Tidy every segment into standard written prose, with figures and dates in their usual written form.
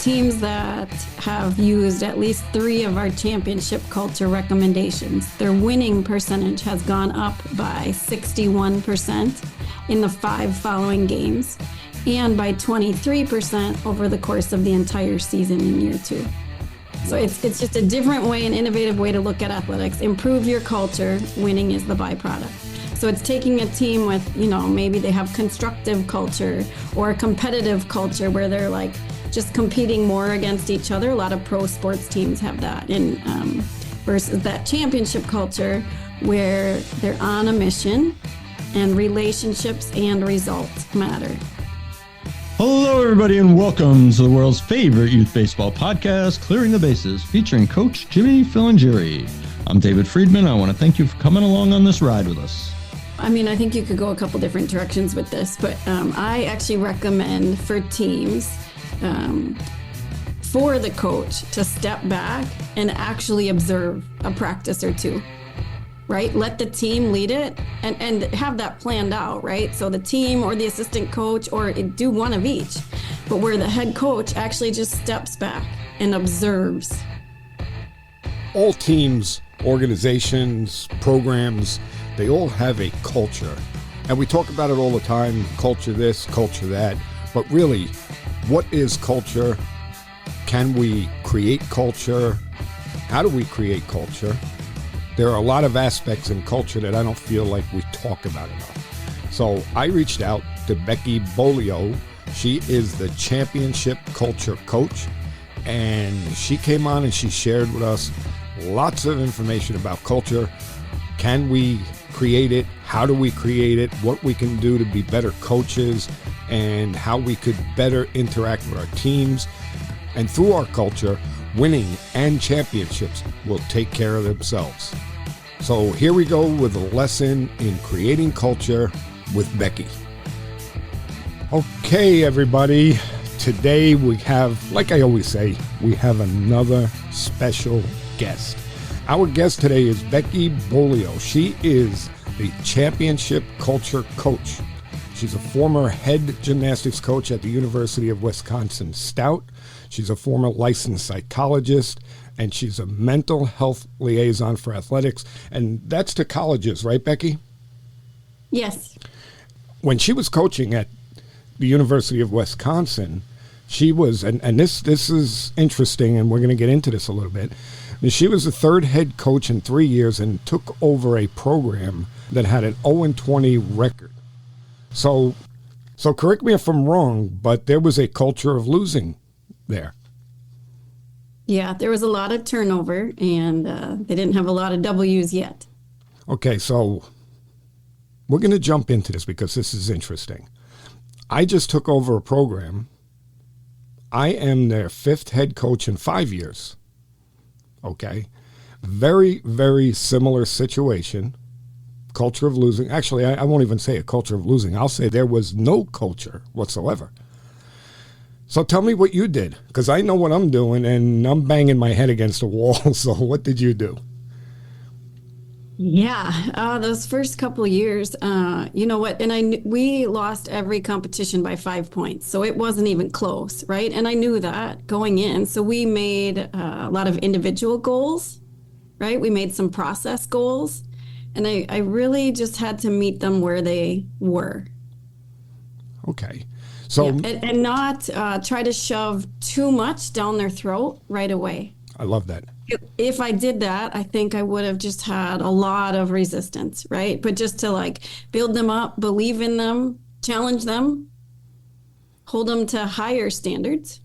teams that have used at least 3 of our championship culture recommendations, their winning percentage has gone up by 61% in the 5 following games and by 23% over the course of the entire season in year 2. So it's just a different way, an innovative way to look at athletics. Improve your culture, winning is the byproduct. So it's taking a team with, maybe they have constructive culture or a competitive culture where they're like just competing more against each other. A lot of pro sports teams have that. And versus that championship culture where they're on a mission and relationships and results matter. Hello, everybody, and welcome to the world's favorite youth baseball podcast, Clearing the Bases, featuring Coach Jimmy, Phil, and Jerry. I'm David Friedman. I want to thank you for coming along on this ride with us. I think you could go a couple different directions with this, but I actually recommend for teams, for the coach to step back and actually observe a practice or two, right? Let the team lead it and have that planned out, right? So the team or the assistant coach or do one of each, but where the head coach actually just steps back and observes. All teams, organizations, programs, they all have a culture. And we talk about it all the time, culture this, culture that. But really, what is culture? Can we create culture? How do we create culture? There are a lot of aspects in culture that I don't feel like we talk about enough. So I reached out to Becky Beaulieu. She is the championship culture coach. And she came on and she shared with us lots of information about culture. Can we create it? How do we create it? What we can do to be better coaches and how we could better interact with our teams. And through our culture, winning and championships will take care of themselves. So here we go with a lesson in creating culture with Becky. Okay, everybody. Today we have, like I always say, we have another special guest. Our guest today is Becky Beaulieu. She is the championship culture coach. She's a former head gymnastics coach at the University of Wisconsin Stout. She's a former licensed psychologist, and she's a mental health liaison for athletics. And that's to colleges, right, Becky? Yes. When she was coaching at the University of Wisconsin, she was, and this is interesting, and we're going to get into this a little bit. She was the 3rd head coach in 3 years and took over a program that had an 0-20 record. So correct me if I'm wrong, but there was a culture of losing there. Yeah, there was a lot of turnover, and they didn't have a lot of W's yet. Okay, so we're going to jump into this because this is interesting. I just took over a program. I am their 5th head coach in 5 years. Okay. Very, very similar situation. Culture of losing. Actually, I won't even say a culture of losing. I'll say there was no culture whatsoever. So tell me what you did, because I know what I'm doing and I'm banging my head against the wall. So what did you do? Yeah, those first couple of years, you know what? And we lost every competition by 5 points, so it wasn't even close, right? And I knew that going in. So we made a lot of individual goals, right? We made some process goals, and I really just had to meet them where they were. Okay, so and not try to shove too much down their throat right away. I love that. If I did that, I think I would have just had a lot of resistance, right? But just to build them up, believe in them, challenge them, hold them to higher standards.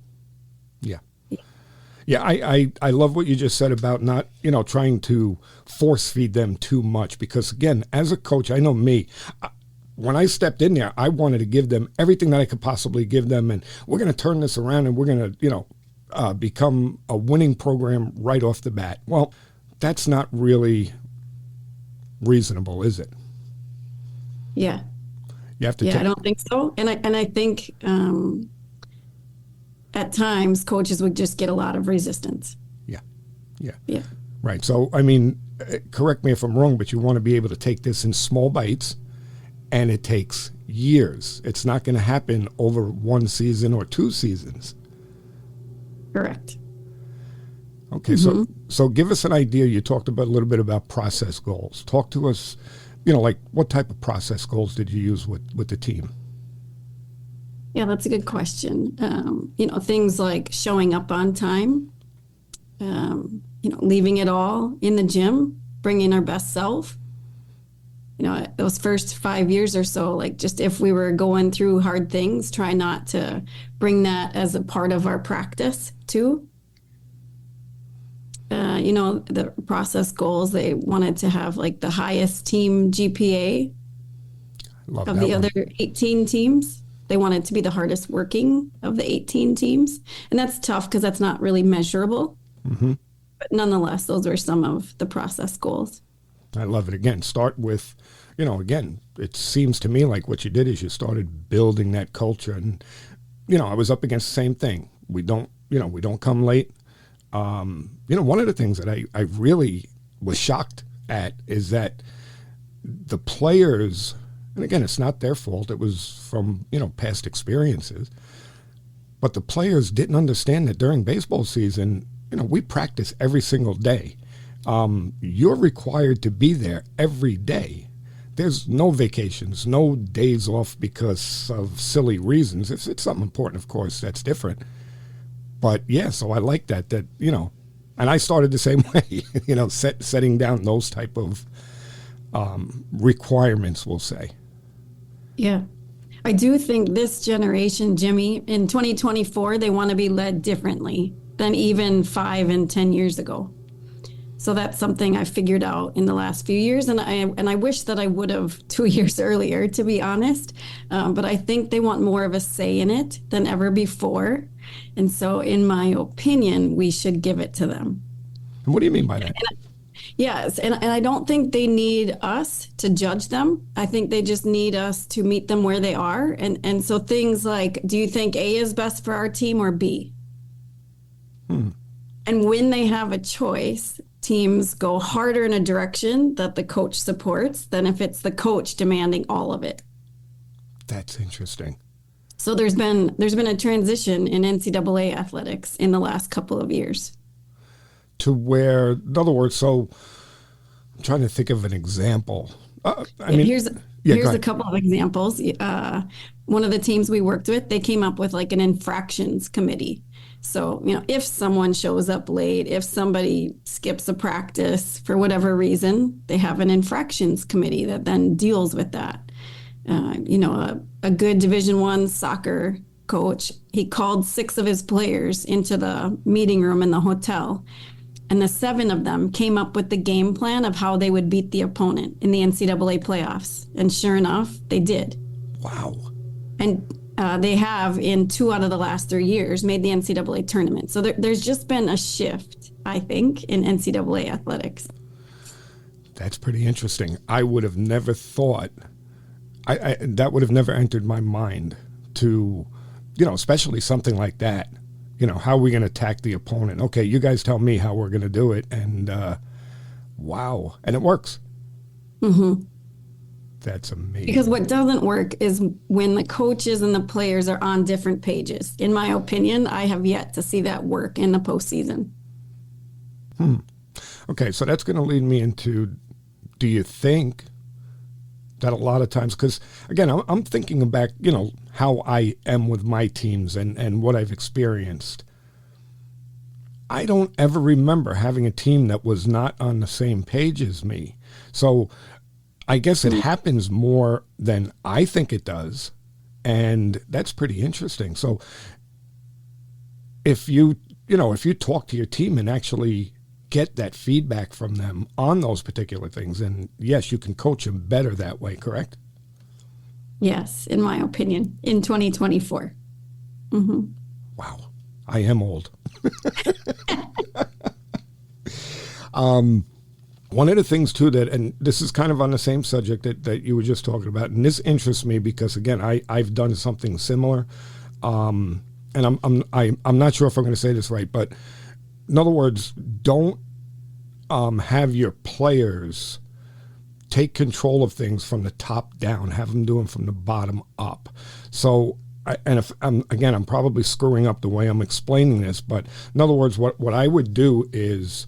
Yeah, I love what you just said about not, trying to force feed them too much. Because again, as a coach, I know me, when I stepped in there, I wanted to give them everything that I could possibly give them. And we're going to turn this around and we're going to, become a winning program right off the bat. Well, that's not really reasonable, is it? Yeah. You have to. I don't think so. And I think at times coaches would just get a lot of resistance. Yeah. Right. So, correct me if I'm wrong, but you want to be able to take this in small bites, and it takes years. It's not going to happen over one season or 2 seasons. Correct. Okay, so give us an idea. You talked about a little bit about process goals. Talk to us, like what type of process goals did you use with the team? Yeah, that's a good question. Things like showing up on time, leaving it all in the gym, bringing our best self. Those first 5 years or so, like just if we were going through hard things, try not to bring that as a part of our practice too. The process goals, they wanted to have like the highest team GPA of the other 18 teams. They wanted to be the hardest working of the 18 teams. And that's tough because that's not really measurable. Mm-hmm. But nonetheless, those were some of the process goals. I love it. Again, start with, again, it seems to me like what you did is you started building that culture. And, I was up against the same thing. We don't come late. One of the things that I really was shocked at is that the players, and again, it's not their fault. It was from, past experiences. But the players didn't understand that during baseball season, we practice every single day. You're required to be there every day. There's no vacations, no days off because of silly reasons. If it's something important, of course, that's different. But yeah, so I like that, and I started the same way, setting down those type of requirements, we'll say. Yeah. I do think this generation, Jimmy, in 2024, they want to be led differently than even 5 and 10 years ago. So that's something I figured out in the last few years. And I wish that I would have 2 years earlier, to be honest. But I think they want more of a say in it than ever before. And so in my opinion, we should give it to them. And what do you mean by that? Yes. And I don't think they need us to judge them. I think they just need us to meet them where they are. And so things like, do you think A is best for our team or B? And when they have a choice, teams go harder in a direction that the coach supports than if it's the coach demanding all of it. That's interesting. So there's been a transition in NCAA athletics in the last couple of years. To where, in other words, so I'm trying to think of an example. Here's a couple of examples. One of the teams we worked with, they came up with like an infractions committee. So, if someone shows up late, if somebody skips a practice for whatever reason, they have an infractions committee that then deals with that. A good Division I soccer coach, he called 6 of his players into the meeting room in the hotel, and the 7 of them came up with the game plan of how they would beat the opponent in the NCAA playoffs. And sure enough, they did. Wow. And they have, in 2 out of the last 3 years, made the NCAA tournament. So there's just been a shift, I think, in NCAA athletics. That's pretty interesting. I would have never thought, that would have never entered my mind to, especially something like that. How are we going to attack the opponent? Okay, you guys tell me how we're going to do it. And wow. And it works. Mm-hmm. That's amazing. Because what doesn't work is when the coaches and the players are on different pages. In my opinion, I have yet to see that work in the postseason. Okay, so that's going to lead me into, do you think that a lot of times, because again, I'm thinking back, how I am with my teams and what I've experienced. I don't ever remember having a team that was not on the same page as me. So I guess it happens more than I think it does. And that's pretty interesting. So if you talk to your team and actually get that feedback from them on those particular things, and yes, you can coach them better that way, correct? Yes, in my opinion, in 2024. Mm-hmm. Wow. I am old. One of the things too and this is kind of on the same subject that you were just talking about, and this interests me because again, I've done something similar, and I'm not sure if I'm going to say this right, but in other words, don't have your players take control of things from the top down. Have them do them from the bottom up. So I'm probably screwing up the way I'm explaining this, but in other words, what I would do is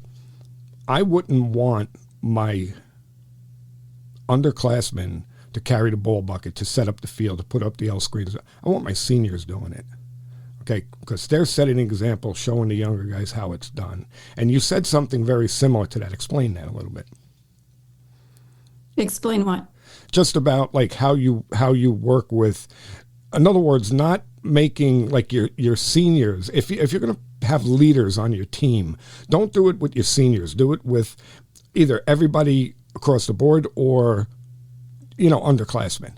I wouldn't want my underclassmen to carry the ball bucket, to set up the field, to put up the L screens. I want my seniors doing it. Okay, because they're setting an example, showing the younger guys how it's done. And you said something very similar to that. Explain that a little bit. Explain what? Just about like how you work with, in other words, not making like your seniors. If you're going to have leaders on your team, don't do it with your seniors. Do it with either everybody across the board or, underclassmen.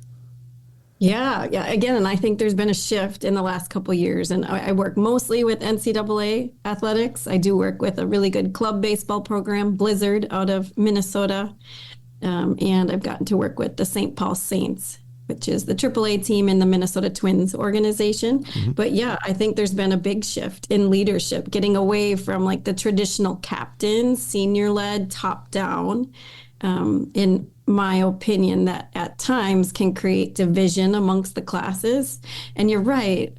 Yeah. Again, and I think there's been a shift in the last couple of years, and I work mostly with NCAA athletics. I do work with a really good club baseball program, Blizzard, out of Minnesota, and I've gotten to work with the St. Paul Saints, which is the AAA team in the Minnesota Twins organization. Mm-hmm. But yeah, I think there's been a big shift in leadership, getting away from like the traditional captains, senior-led, top-down, in my opinion, that at times can create division amongst the classes. And you're right.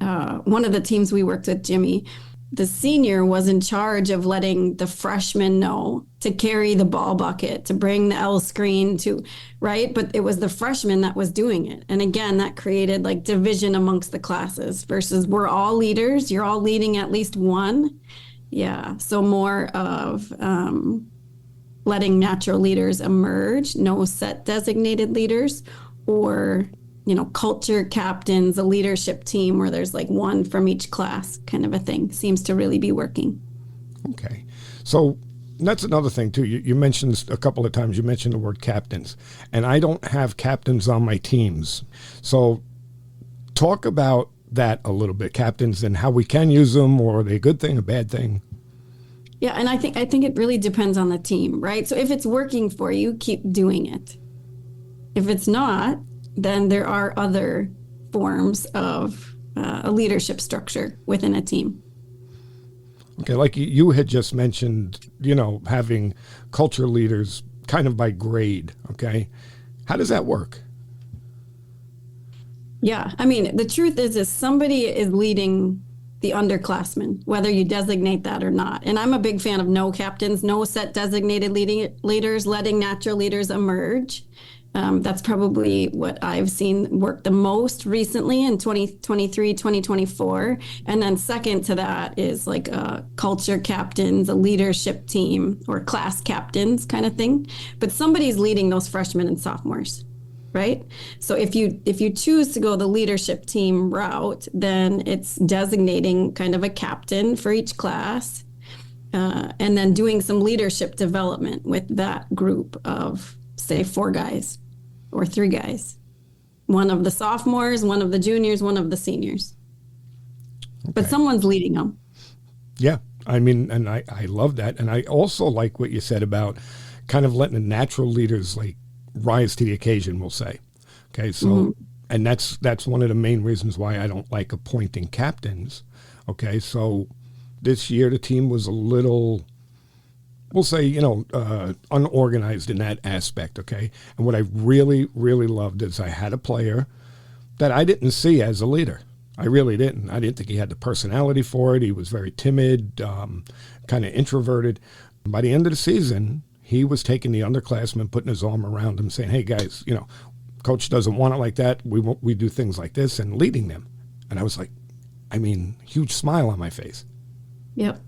One of the teams we worked with, Jimmy, the senior was in charge of letting the freshman know to carry the ball bucket, to bring the L screen, right? But it was the freshman that was doing it. And again, that created like division amongst the classes versus we're all leaders. You're all leading at least one. Yeah. So more of, letting natural leaders emerge, no set designated leaders, or, culture captains, a leadership team where there's like one from each class kind of a thing seems to really be working. Okay. So that's another thing too. You mentioned a couple of times, you mentioned the word captains, and I don't have captains on my teams. So talk about that a little bit, captains, and how we can use them, or are they a good thing, a bad thing? Yeah, and I think it really depends on the team, right? So if it's working for you, keep doing it. If it's not, then there are other forms of a leadership structure within a team. Okay, like you had just mentioned, having culture leaders kind of by grade, okay? How does that work? Yeah, I mean, the truth is somebody is leading the underclassmen, whether you designate that or not. And I'm a big fan of no captains, no set designated leaders, letting natural leaders emerge. That's probably what I've seen work the most recently in 2023, 2024. And then second to that is like culture captains, a leadership team, or class captains kind of thing. But somebody's leading those freshmen and sophomores. Right? So if you choose to go the leadership team route, then it's designating kind of a captain for each class, and then doing some leadership development with that group of, say, 4 guys or 3 guys. One of the sophomores, one of the juniors, one of the seniors. Okay. But someone's leading them. Yeah. I mean, and I love that. And I also like what you said about kind of letting the natural leaders like rise to the occasion, we'll say. Okay, so mm-hmm. And that's one of the main reasons why I don't like appointing captains. Okay, so this year the team was a little, we'll say, unorganized in that aspect. Okay, and what I really, really loved is I had a player that I didn't see as a leader. I really didn't. I didn't think he had the personality for it. He was very timid, kind of introverted. By the end of the season, he was taking the underclassmen, putting his arm around them, saying, "Hey guys, coach doesn't want it like that. We do things like this," and leading them. And I was like, huge smile on my face. Yep.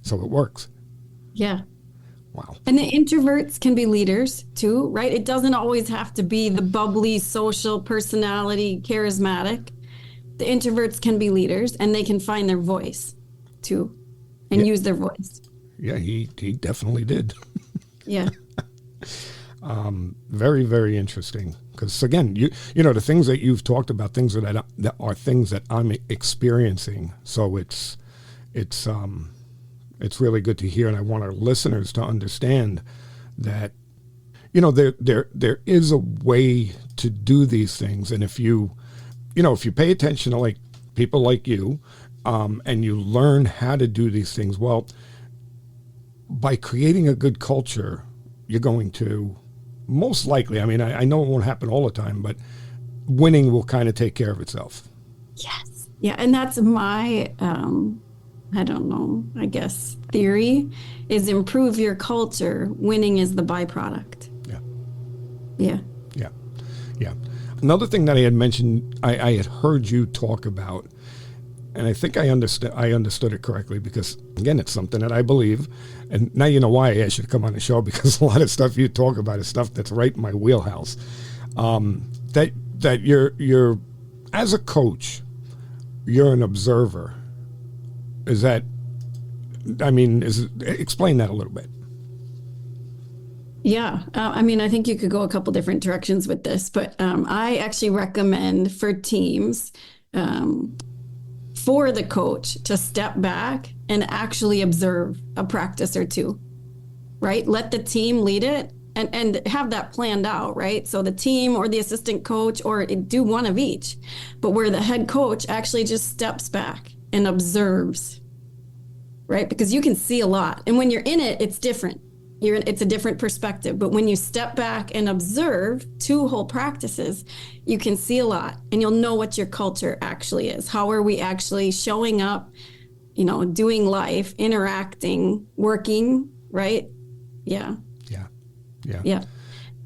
So it works. Yeah. Wow. And the introverts can be leaders too, right? It doesn't always have to be the bubbly, social personality, charismatic. The introverts can be leaders, and they can find their voice too, and use their voice. Yeah, he definitely did. Yeah. Very, very interesting. Because again, the things that you've talked about, things that are things that I'm experiencing. So it's really good to hear, and I want our listeners to understand that there is a way to do these things, and if you pay attention to like people like you, and you learn how to do these things well. By creating a good culture, you're going to most likely, I know it won't happen all the time, but winning will kind of take care of itself. Yes. Yeah. And that's my, I don't know, I guess theory is improve your culture. Winning is the byproduct. Yeah. Yeah. Yeah. Yeah. Another thing that I had mentioned, I had heard you talk about, and I think I understood it correctly because, again, it's something that I believe. And now you know why I asked you to come on the show, because a lot of stuff you talk about is stuff that's right in my wheelhouse. That you're as a coach, you're an observer. Is that, explain that a little bit. Yeah. I mean, I think you could go a couple different directions with this, but I actually recommend for teams, for the coach to step back and actually observe a practice or two, right? Let the team lead it and have that planned out, right? So the team or the assistant coach or do one of each, but where the head coach actually just steps back and observes, right? Because you can see a lot. And when you're in it, it's different. It's a different perspective. But when you step back and observe 2 whole practices, you can see a lot and you'll know what your culture actually is. How are we actually showing up, doing life, interacting, working, right? Yeah. Yeah. Yeah. Yeah.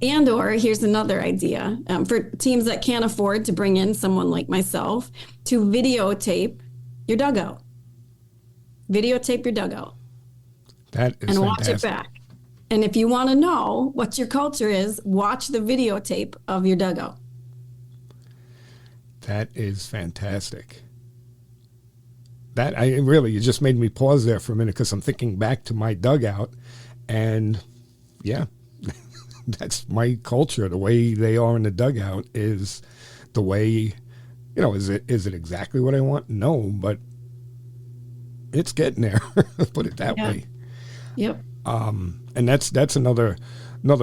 And or here's another idea for teams that can't afford to bring in someone like myself to videotape your dugout. Videotape your dugout. That is and watch fantastic. it back. And if you want to know what your culture is, watch the videotape of your dugout. That is fantastic. You just made me pause there for a minute because I'm thinking back to my dugout, and yeah, that's my culture. The way they are in the dugout is the way, is it exactly what I want? No, but it's getting there. Put it that way. Yep. And that's another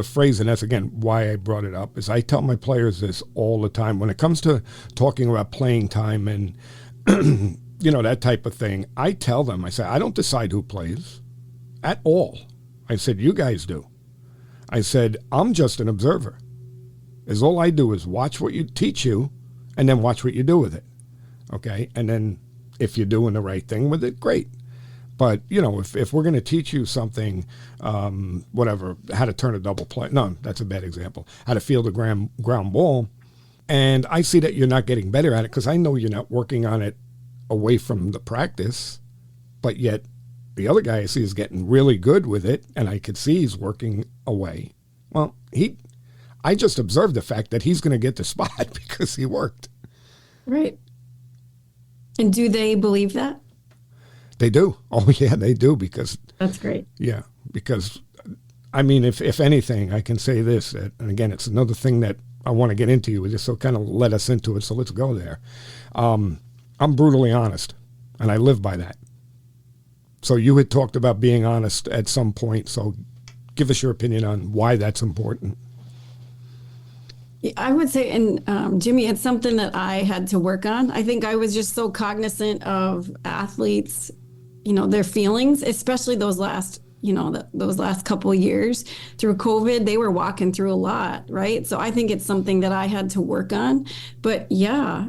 phrase, and that's again why I brought it up. Is I tell my players this all the time when it comes to talking about playing time and that type of thing. I tell them, I say, I don't decide who plays at all. I said, you guys do. I said, I'm just an observer. Is all I do is watch what you teach you, and then watch what you do with it. Okay, and then if you're doing the right thing with it, great. But, if we're going to teach you something, whatever, how to turn a double play. No, that's a bad example. How to field a ground ball. And I see that you're not getting better at it because I know you're not working on it away from the practice. But yet the other guy I see is getting really good with it. And I could see he's working away. Well, I just observed the fact that he's going to get the spot because he worked. Right. And do they believe that? They do. Oh, yeah, they do because... That's great. Yeah, because, if anything, I can say this, and again, it's another thing that I want to get into you, just so kind of let us into it, so let's go there. I'm brutally honest, and I live by that. So you had talked about being honest at some point, so give us your opinion on why that's important. I would say, and Jimmy, it's something that I had to work on. I think I was just so cognizant of athletes, their feelings, especially those last couple of years through COVID. They were walking through a lot, right? So I think it's something that I had to work on. But yeah,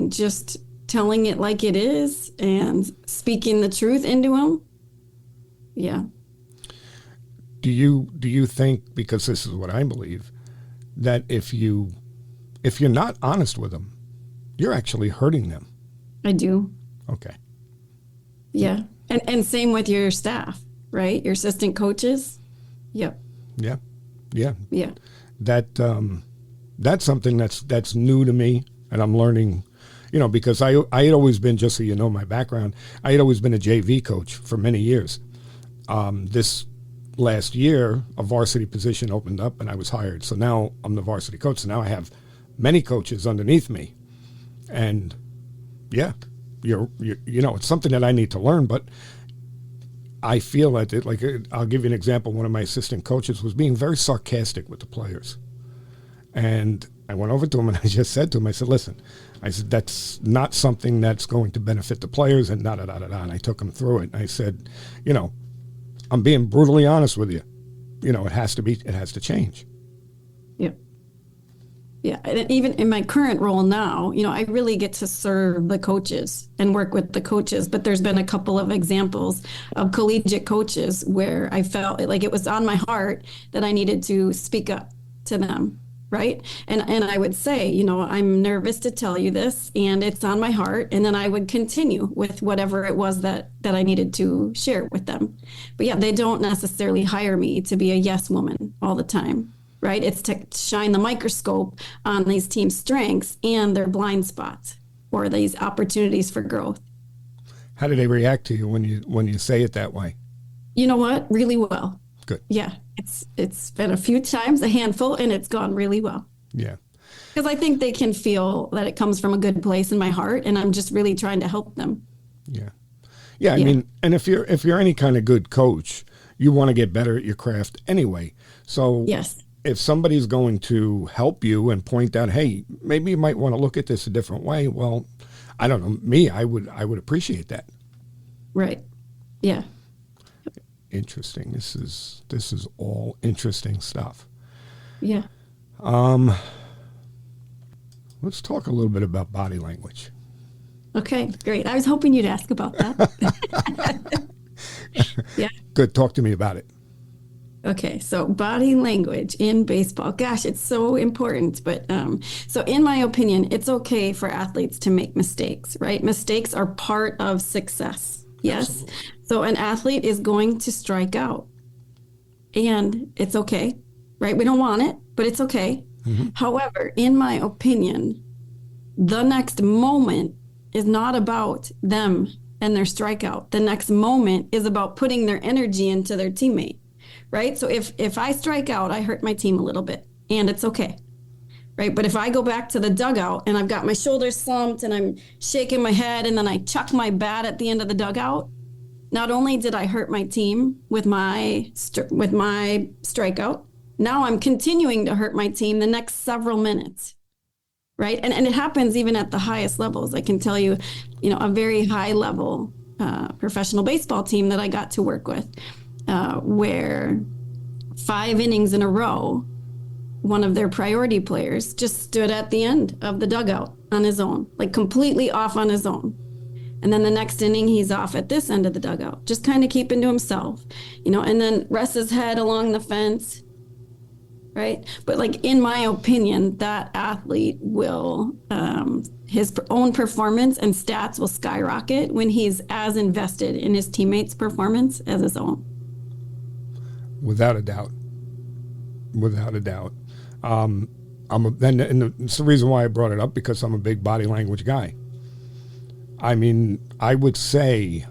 just telling it like it is and speaking the truth into them. Yeah. Do you think, because this is what I believe, that if you're not honest with them, you're actually hurting them? I do. Okay. Yeah. And same with your staff, right? Your assistant coaches. Yep. Yeah. Yeah. Yeah. That's something that's new to me, and I'm learning, because I had always been, just so you know my background, I had always been a JV coach for many years. This last year, a varsity position opened up, and I was hired. So now I'm the varsity coach. So now I have many coaches underneath me, and yeah, it's something that I need to learn. But I feel that I'll give you an example. One of my assistant coaches was being very sarcastic with the players, and I went over to him and I just said to him, I said, "Listen," I said, "that's not something that's going to benefit the players," and And I took him through it. And I said, I'm being brutally honest with you. It has to change. Yep. Yeah, and even in my current role now, I really get to serve the coaches and work with the coaches. But there's been a couple of examples of collegiate coaches where I felt like it was on my heart that I needed to speak up to them, right? And I would say, I'm nervous to tell you this, and it's on my heart. And then I would continue with whatever it was that I needed to share with them. But yeah, they don't necessarily hire me to be a yes woman all the time. Right? It's to shine the microscope on these team strengths and their blind spots or these opportunities for growth. How do they react to you when you say it that way? You know what? Really well. Good. Yeah. It's been a few times, a handful, and it's gone really well. Yeah. Because I think they can feel that it comes from a good place in my heart, and I'm just really trying to help them. Yeah. Yeah. I mean, and if you're any kind of good coach, you want to get better at your craft anyway. So yes. If somebody's going to help you and point out, hey, maybe you might want to look at this a different way. Well, I don't know. I would appreciate that. Right. Yeah. Interesting. This is all interesting stuff. Yeah. Let's talk a little bit about body language. Okay, great. I was hoping you'd ask about that. Yeah. Good. Talk to me about it. Okay, so body language in baseball. Gosh, it's so important. But so in my opinion, it's okay for athletes to make mistakes, right? Mistakes are part of success. Yes. Absolutely. So an athlete is going to strike out. And it's okay, right? We don't want it, but it's okay. Mm-hmm. However, in my opinion, the next moment is not about them and their strikeout. The next moment is about putting their energy into their teammate. Right? So if I strike out, I hurt my team a little bit, and it's okay. Right? But if I go back to the dugout and I've got my shoulders slumped and I'm shaking my head and then I chuck my bat at the end of the dugout, not only did I hurt my team with my strikeout, now I'm continuing to hurt my team the next several minutes. Right? And it happens even at the highest levels. I can tell you, a very high level professional baseball team that I got to work with. Where 5 innings in a row, one of their priority players just stood at the end of the dugout on his own, like completely off on his own. And then the next inning, he's off at this end of the dugout, just kind of keeping to himself, and then rests his head along the fence, right? But like, in my opinion, that athlete will, his own performance and stats will skyrocket when he's as invested in his teammates' performance as his own. Without a doubt. And it's the reason why I brought it up, because I'm a big body language guy. I mean, I would say,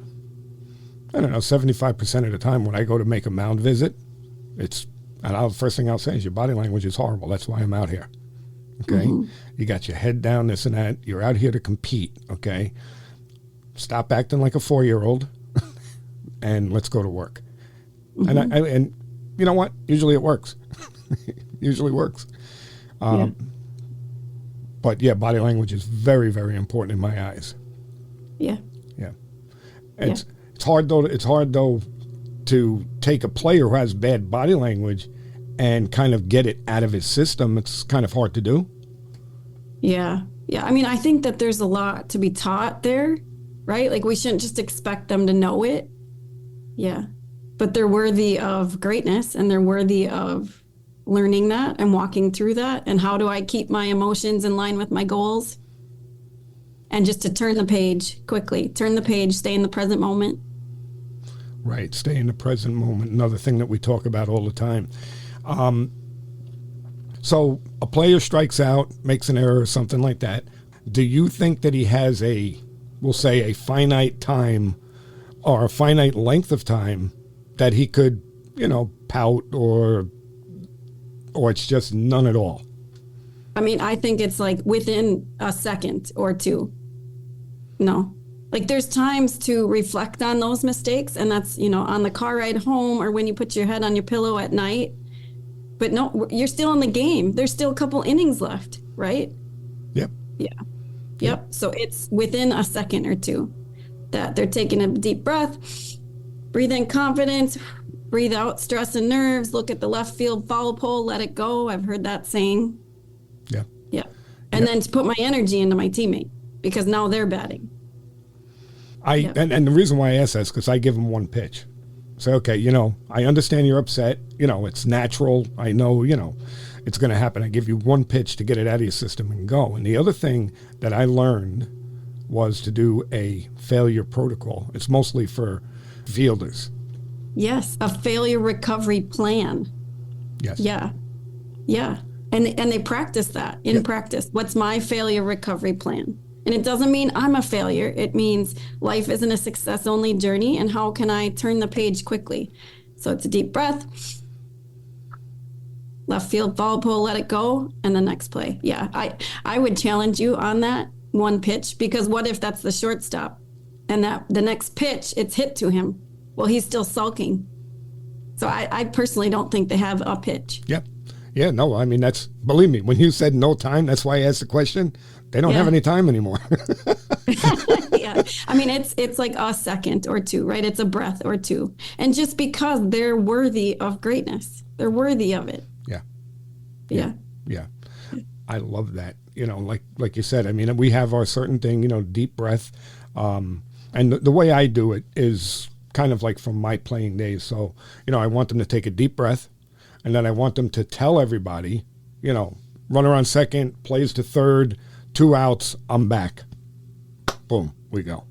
75% of the time when I go to make a mound visit, the first thing I'll say is, your body language is horrible. That's why I'm out here. Okay? Mm-hmm. You got your head down, this and that. You're out here to compete. Okay? Stop acting like a 4-year-old and let's go to work. Mm-hmm. And you know what? Usually it works. Usually works. But yeah, body language is very, very important in my eyes. Yeah. Yeah. It's hard though to take a player who has bad body language and kind of get it out of his system. It's kind of hard to do. Yeah. Yeah. I mean, I think that there's a lot to be taught there, right? Like, we shouldn't just expect them to know it. Yeah. But they're worthy of greatness, and they're worthy of learning that and walking through that. And how do I keep my emotions in line with my goals? And just to turn the page quickly, stay in the present moment. Right. Stay in the present moment. Another thing that we talk about all the time. So a player strikes out, makes an error or something like that. Do you think that he has we'll say a finite time or a finite length of time that he could, pout or it's just none at all? I mean, I think it's like within a second or two. No. Like, there's times to reflect on those mistakes, and that's, on the car ride home or when you put your head on your pillow at night. But no, you're still in the game. There's still a couple innings left, right? Yep. Yeah. Yep. So it's within a second or two that they're taking a deep breath, breathe in confidence, breathe out stress and nerves, look at the left field foul pole, let it go. I've heard that saying. Yeah. and then to put my energy into my teammate because now they're batting. And the reason why I ask that is because I give them one pitch. Say, okay, I understand you're upset. It's natural. I know, it's going to happen. I give you one pitch to get it out of your system and go. And the other thing that I learned was to do a failure protocol. It's mostly for fielders. Yes, a failure recovery plan. Yes. Yeah. Yeah. And they practice that in practice. What's my failure recovery plan? And it doesn't mean I'm a failure. It means life isn't a success-only journey, and how can I turn the page quickly? So it's a deep breath. Left field, foul pole, let it go, and the next play. Yeah, I would challenge you on that one pitch, because what if that's the shortstop and that the next pitch, it's hit to him? Well, he's still sulking. So I personally don't think they have a pitch. Yep. Yeah, no, I mean, believe me, when you said no time, that's why I asked the question. They don't have any time anymore. Yeah. I mean, it's like a second or two, right? It's a breath or two. And just because they're worthy of greatness, they're worthy of it. Yeah. Yeah. Yeah. I love that. Like you said, I mean, we have our certain thing, deep breath. And the way I do it is kind of like from my playing days. So, I want them to take a deep breath, and then I want them to tell everybody, runner on second, plays to third, 2 outs, I'm back. Boom, we go.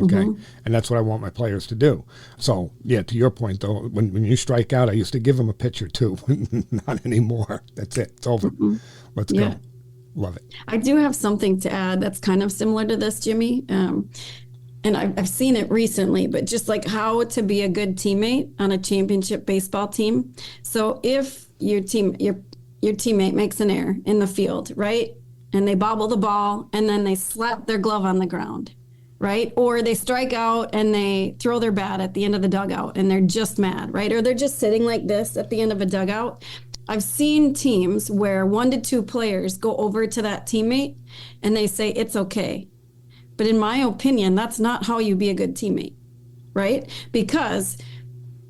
Okay. Mm-hmm. And that's what I want my players to do. So, yeah, to your point, though, when you strike out, I used to give them a pitch or two. Not anymore. That's it. It's over. Mm-hmm. Let's go. Love it. I do have something to add that's kind of similar to this, Jimmy. And I've seen it recently, but just like how to be a good teammate on a championship baseball team. So if your teammate makes an error in the field, right? And they bobble the ball, and then they slap their glove on the ground, right? Or they strike out and they throw their bat at the end of the dugout and they're just mad, right? Or they're just sitting like this at the end of a dugout. I've seen teams where 1 to 2 players go over to that teammate and they say, it's okay. But in my opinion, that's not how you be a good teammate, right? Because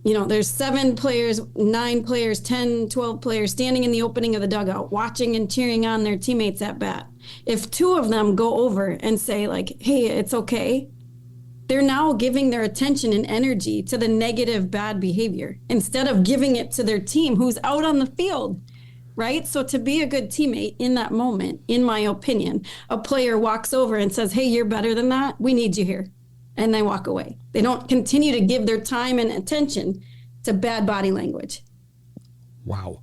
there's 7 players, 9 players, 10, 12 players standing in the opening of the dugout, watching and cheering on their teammates at bat. If 2 of them go over and say like, hey, it's okay, they're now giving their attention and energy to the negative, bad behavior instead of giving it to their team who's out on the field, right? So to be a good teammate in that moment, in my opinion, a player walks over and says, hey, you're better than that. We need you here. And they walk away. They don't continue to give their time and attention to bad body language. Wow.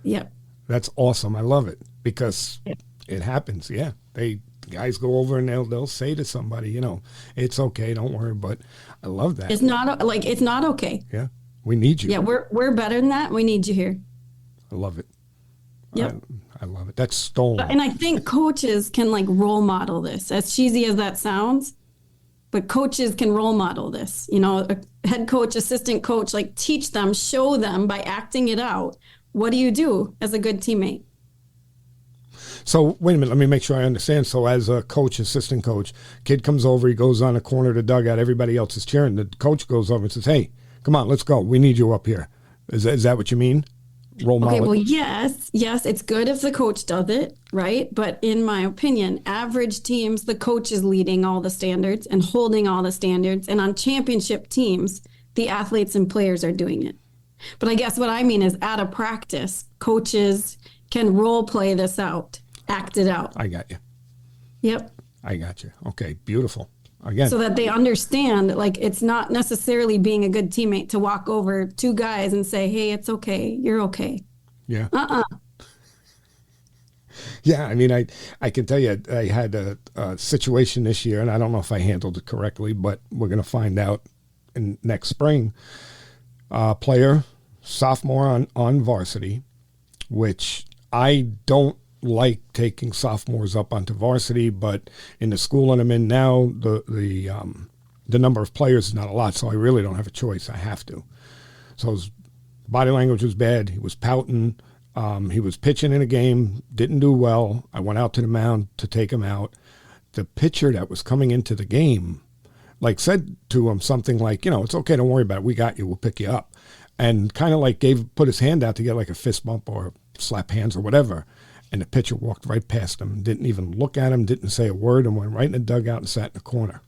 Yep. That's awesome. I love it because it happens. Yeah. Guys go over and they'll say to somebody, it's okay. Don't worry. But I love that. It's not okay. Yeah. We need you. Yeah. We're better than that. We need you here. I love it. Yep. I love it. That's stolen. And I think coaches can role model this, as cheesy as that sounds. But coaches can role model this, a head coach, assistant coach, teach them, show them by acting it out. What do you do as a good teammate? So wait a minute, let me make sure I understand. So as a coach, assistant coach, kid comes over, he goes on a corner of the dugout, everybody else is cheering. The coach goes over and says, hey, come on, let's go. We need you up here. Is that what you mean? Role model. Okay, well, yes, it's good if the coach does it, right? But in my opinion, average teams, the coach is leading all the standards and holding all the standards. And on championship teams, the athletes and players are doing it. But I guess what I mean is at a practice, coaches can role play this out, act it out. I got you. Yep. I got you. Okay, beautiful. Again. So that they understand, it's not necessarily being a good teammate to walk over 2 guys and say, hey, it's okay. You're okay. Yeah. Yeah, I mean, I can tell you I had a situation this year, and I don't know if I handled it correctly, but we're going to find out in next spring. Player, sophomore on varsity, which I don't like taking sophomores up onto varsity, but in the school that I'm in now, the number of players is not a lot, so I really don't have a choice. I have to. So his body language was bad. He was pouting. He was pitching in a game, didn't do well. I went out to the mound to take him out. The pitcher that was coming into the game, said to him something like, it's okay, don't worry about it. We got you. We'll pick you up. And kind of put his hand out to get a fist bump or slap hands or whatever. And the pitcher walked right past him, didn't even look at him, didn't say a word, and went right in the dugout and sat in the corner.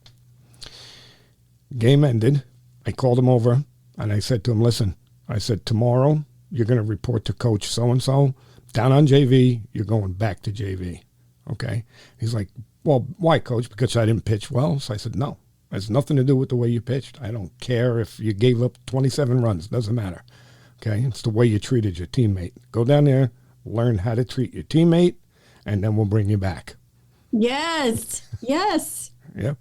Game ended. I called him over, and I said to him, listen, I said, tomorrow you're going to report to Coach so-and-so. Down on JV, you're going back to JV. Okay? He's like, well, why, Coach? Because I didn't pitch well? So I said, no. It has nothing to do with the way you pitched. I don't care if you gave up 27 runs. Doesn't matter. Okay? It's the way you treated your teammate. Go down there, learn how to treat your teammate, and then we'll bring you back. Yes. Yes. Yeah.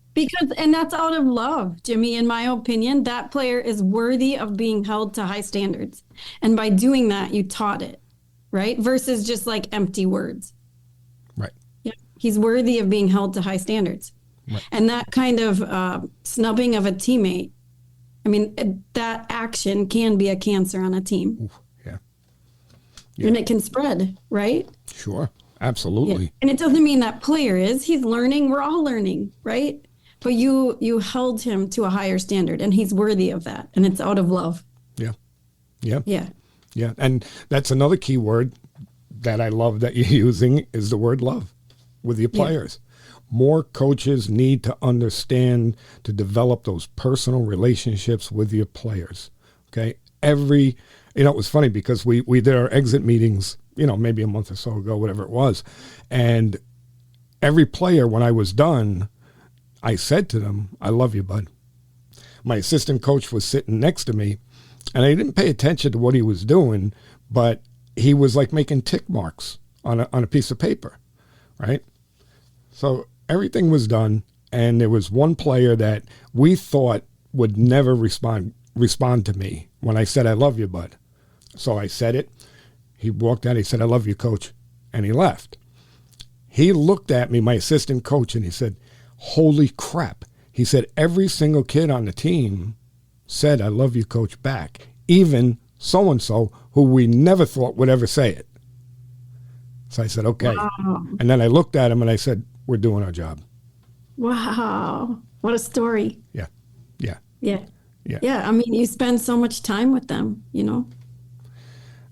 And that's out of love, Jimmy. In my opinion, that player is worthy of being held to high standards. And by doing that, you taught it, right? Versus just like empty words. Right. Yeah. He's worthy of being held to high standards. Right. And that kind of snubbing of a teammate, I mean, that action can be a cancer on a team. Oof, yeah. And it can spread, right? Sure. Absolutely. Yeah. And it doesn't mean that player he's learning. We're all learning, right? But you held him to a higher standard, and he's worthy of that. And it's out of love. Yeah. Yeah. Yeah. Yeah. And that's another key word that I love that you're using is the word love with your players. Yeah. More coaches need to understand to develop those personal relationships with your players. Okay. It was funny because we did our exit meetings, maybe a month or so ago, whatever it was. And every player, when I was done, I said to them, I love you, bud. My assistant coach was sitting next to me, and I didn't pay attention to what he was doing, but he was like making tick marks on a piece of paper, right? So everything was done, and there was one player that we thought would never respond to me when I said, I love you, bud. So I said it. He walked out. He said, I love you, coach. And he left. He looked at me, my assistant coach, and he said, holy crap. He said, every single kid on the team said, I love you, coach, back. Even so-and-so who we never thought would ever say it. So I said, okay. Wow. And then I looked at him and I said, we're doing our job. Wow. What a story. Yeah. Yeah. Yeah. Yeah. Yeah. I mean, you spend so much time with them,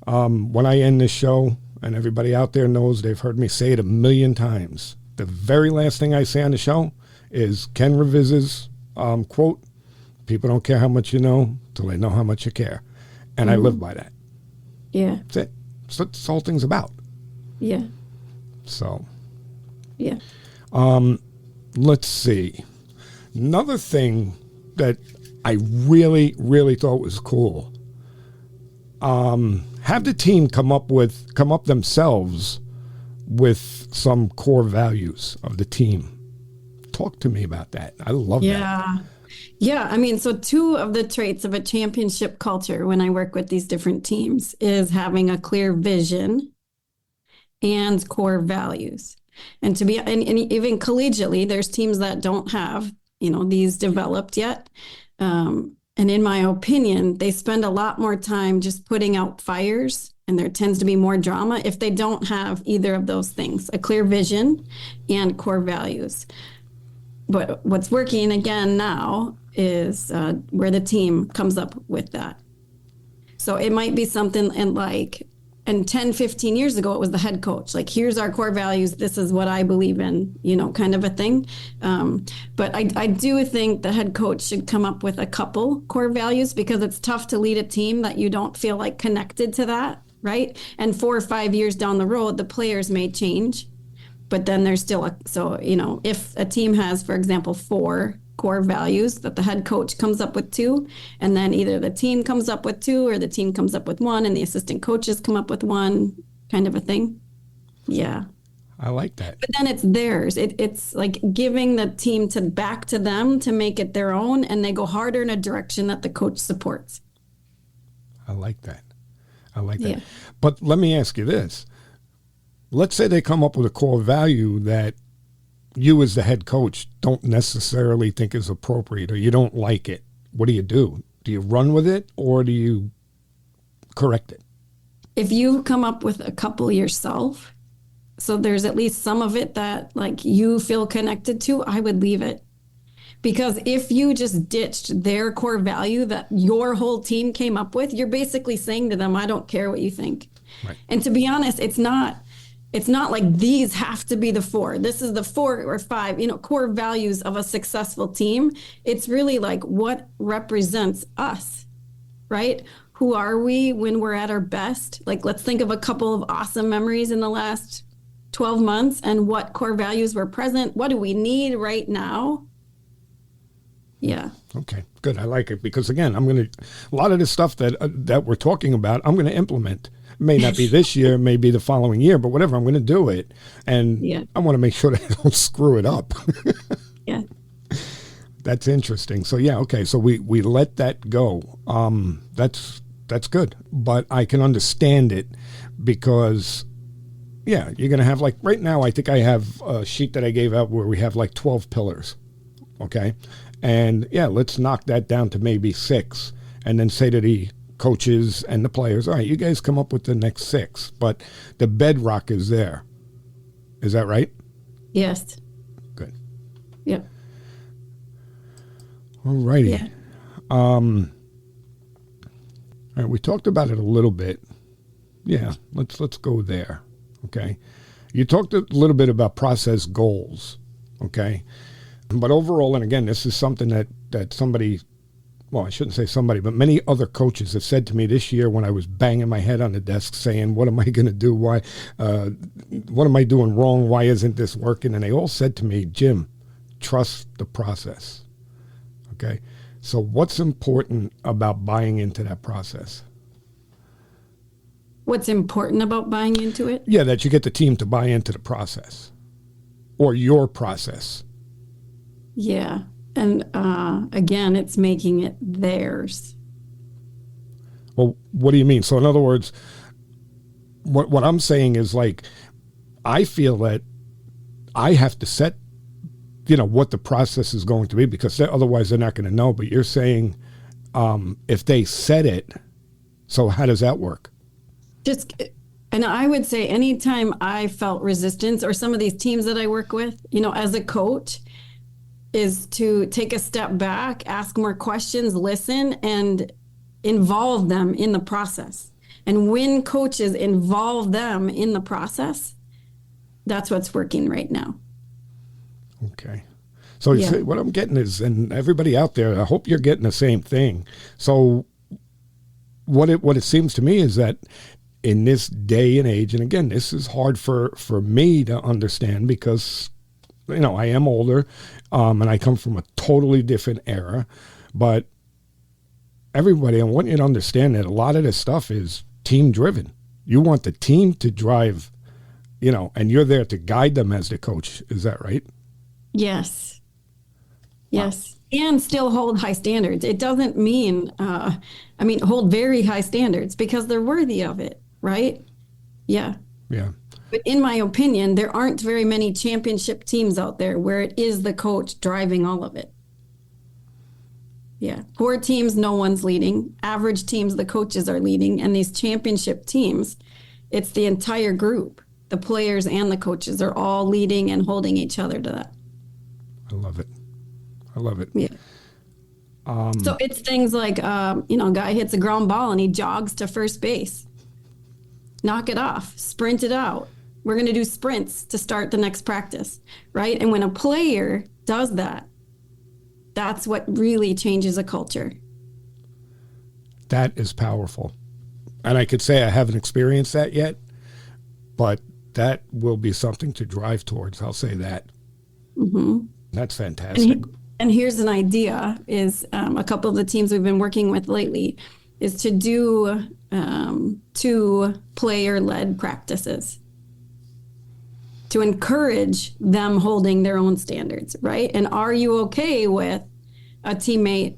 When I end this show, and everybody out there knows they've heard me say it 1,000,000 times, the very last thing I say on the show is Ken Revis's quote, people don't care how much you know till they know how much you care. And I live by that. Yeah. That's it. That's what this whole thing's about. Yeah. So. Yeah. Let's see. Another thing that I really, really thought was cool. Have the team come up themselves with some core values of the team. Talk to me about that. I love that. Yeah. I mean, so 2 of the traits of a championship culture when I work with these different teams is having a clear vision and core values. And and even collegiately, there's teams that don't have, these developed yet. And in my opinion, they spend a lot more time just putting out fires, and there tends to be more drama if they don't have either of those things, a clear vision and core values. But what's working again now is where the team comes up with that. So it might be something and 10, 15 years ago, it was the head coach. Like, here's our core values. This is what I believe in, kind of a thing. But I do think the head coach should come up with a couple core values, because it's tough to lead a team that you don't feel like connected to that, right? And 4 or 5 years down the road, the players may change. But then there's still if a team has, for example, 4 core values that the head coach comes up with 2, and then either the team comes up with 2 or the team comes up with 1 and the assistant coaches come up with 1, kind of a thing. Yeah. I like that. But then it's theirs. It's like giving the team back to them to make it their own, and they go harder in a direction that the coach supports. I like that. Yeah. But let me ask you this. Let's say they come up with a core value that you as the head coach don't necessarily think is appropriate, or you don't like it. What do? Do you run with it, or do you correct it? If you come up with a couple yourself, so there's at least some of it that you feel connected to, I would leave it. Because if you just ditched their core value that your whole team came up with, you're basically saying to them, I don't care what you think. Right. And to be honest, it's not It's not like these have to be the four. This is the 4 or 5, core values of a successful team. It's really like what represents us, right? Who are we when we're at our best? Like, let's think of a couple of awesome memories in the last 12 months and what core values were present. What do we need right now? Yeah. Okay, good. I like it because, again, a lot of this stuff that we're talking about, I'm going to implement. It may not be this year, may be the following year, but whatever, I'm going to do it. And I want to make sure that I don't screw it up. Yeah. That's interesting. So, yeah, okay. So we let that go. That's good. But I can understand it because, yeah, you're going to have, like, right now, I think I have a sheet that I gave out where we have like 12 pillars. Okay. And yeah, let's knock that down to maybe 6 and then say to the coaches and the players, all right, you guys come up with the next 6, but the bedrock is there. Is that right? Yes. Good. Yep. All righty. Yeah. All right, we talked about it a little bit. Yeah, let's go there. Okay. You talked a little bit about process goals. Okay. But overall, and again, this is something that somebody, well, I shouldn't say somebody, but many other coaches have said to me this year when I was banging my head on the desk saying, what am I going to do? Why? What am I doing wrong? Why isn't this working? And they all said to me, Jim, trust the process. Okay. So what's important about buying into that process? What's important about buying into it? Yeah, that you get the team to buy into the process or your process. Yeah. And again, it's making it theirs. Well, what do you mean? So in other words, what I'm saying is, like, I feel that I have to set, what the process is going to be because otherwise they're not going to know. But you're saying if they set it, so how does that work? And I would say anytime I felt resistance or some of these teams that I work with, as a coach, is to take a step back, ask more questions, listen, and involve them in the process. And when coaches involve them in the process, that's what's working right now. Okay. So what I'm getting is, and everybody out there, I hope you're getting the same thing. So what it seems to me is that in this day and age, and again, this is hard for me to understand because, I am older and I come from a totally different era, but everybody, I want you to understand that a lot of this stuff is team driven. You want the team to drive, and you're there to guide them as the coach. Is that right? Yes. Yes. Wow. And still hold high standards. It doesn't mean, hold very high standards because they're worthy of it. Right? Yeah. Yeah. But in my opinion, there aren't very many championship teams out there where it is the coach driving all of it. Yeah. Poor teams, no one's leading. Average teams, the coaches are leading. And these championship teams, it's the entire group. The players and the coaches are all leading and holding each other to that. I love it. I love it. Yeah. So it's things like, guy hits a ground ball and he jogs to first base. Knock it off, sprint it out. We're going to do sprints to start the next practice, right? And when a player does that, that's what really changes a culture. That is powerful. And I could say I haven't experienced that yet, but that will be something to drive towards. I'll say that. Mm-hmm. That's fantastic. And here's an idea is a couple of the teams we've been working with lately is to do 2 player-led practices to encourage them holding their own standards, right? And are you okay with a teammate,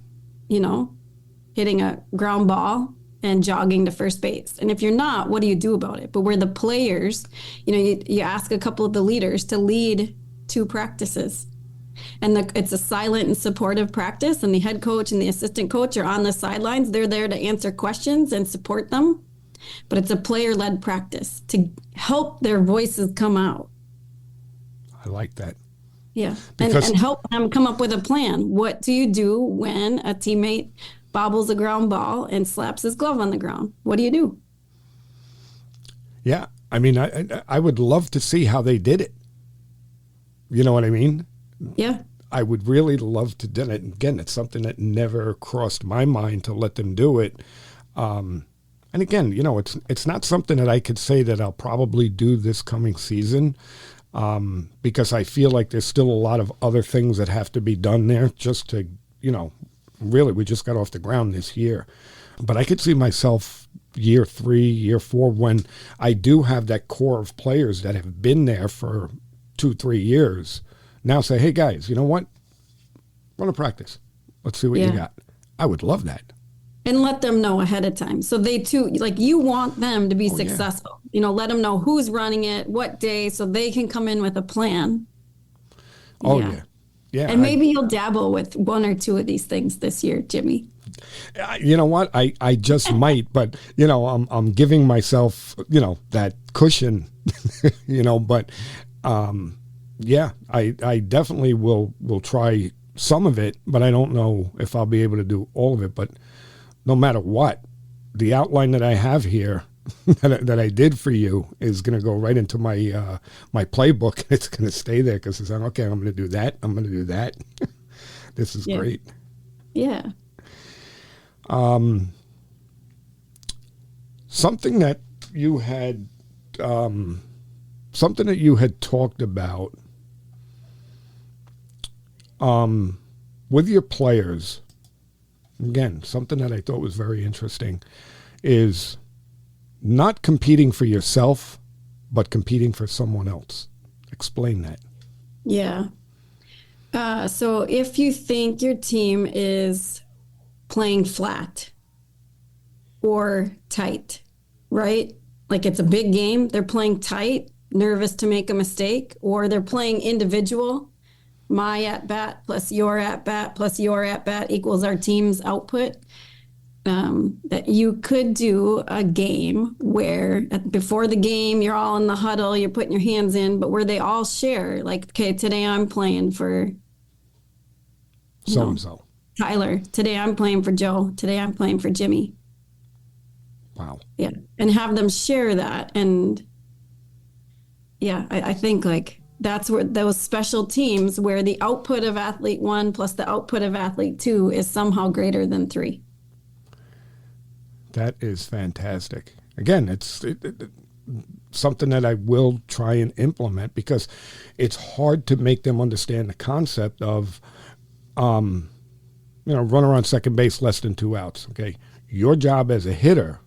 hitting a ground ball and jogging to first base? And if you're not, what do you do about it? But where the players, you ask a couple of the leaders to lead 2 practices. And it's a silent and supportive practice, and the head coach and the assistant coach are on the sidelines. They're there to answer questions and support them. But it's a player-led practice to help their voices come out. I like that. Yeah, and help them come up with a plan. What do you do when a teammate bobbles a ground ball and slaps his glove on the ground? What do you do? Yeah, I mean, I would love to see how they did it. You know what I mean? Yeah. I would really love to do it. Again, it's something that never crossed my mind to let them do it. And again, you know, it's not something that I could say that I'll probably do this coming season, because I feel like there's still a lot of other things that have to be done there just to, you know, really, we just got off the ground this year. But I could see myself year 3, year 4, when I do have that core of players that have been there for 2-3 years, now say, hey guys, you know what? Run a practice. Let's see what you got. I would love that. And let them know ahead of time. So they too, like, you want them to be successful. Yeah. You know, let them know who's running it, what day, so they can come in with a plan. Oh, yeah. Yeah. And maybe you'll dabble with 1 or 2 of these things this year, Jimmy. You know what? I just might, but, you know, I'm giving myself, you know, that cushion, you know, but, yeah, I definitely will try some of it, but I don't know if I'll be able to do all of it. But no matter what, the outline that I have here that I did for you is going to go right into my my playbook. It's going to stay there because it's like, okay, I'm going to do that. I'm going to do that. This is great. Yeah. Something that you had talked about with your players, again, something that I thought was very interesting, is not competing for yourself, but competing for someone else. Explain that. Yeah. So if you think your team is playing flat or tight, right? Like it's a big game, they're playing tight, nervous to make a mistake, or they're playing individual. My at bat plus your at bat plus your at bat equals our team's output. That you could do a game where before the game, you're all in the huddle, you're putting your hands in, but where they all share, like, okay, today I'm playing for so-and-so. Tyler. Today I'm playing for Joe. Today I'm playing for Jimmy. Wow. Yeah. And have them share that. And yeah, I think like that's where those special teams where the output of athlete 1 plus the output of athlete 2 is somehow greater than 3. That is fantastic. Again, it's something that I will try and implement because it's hard to make them understand the concept of, runner on second base, less than 2 outs. Okay. Your job as a hitter,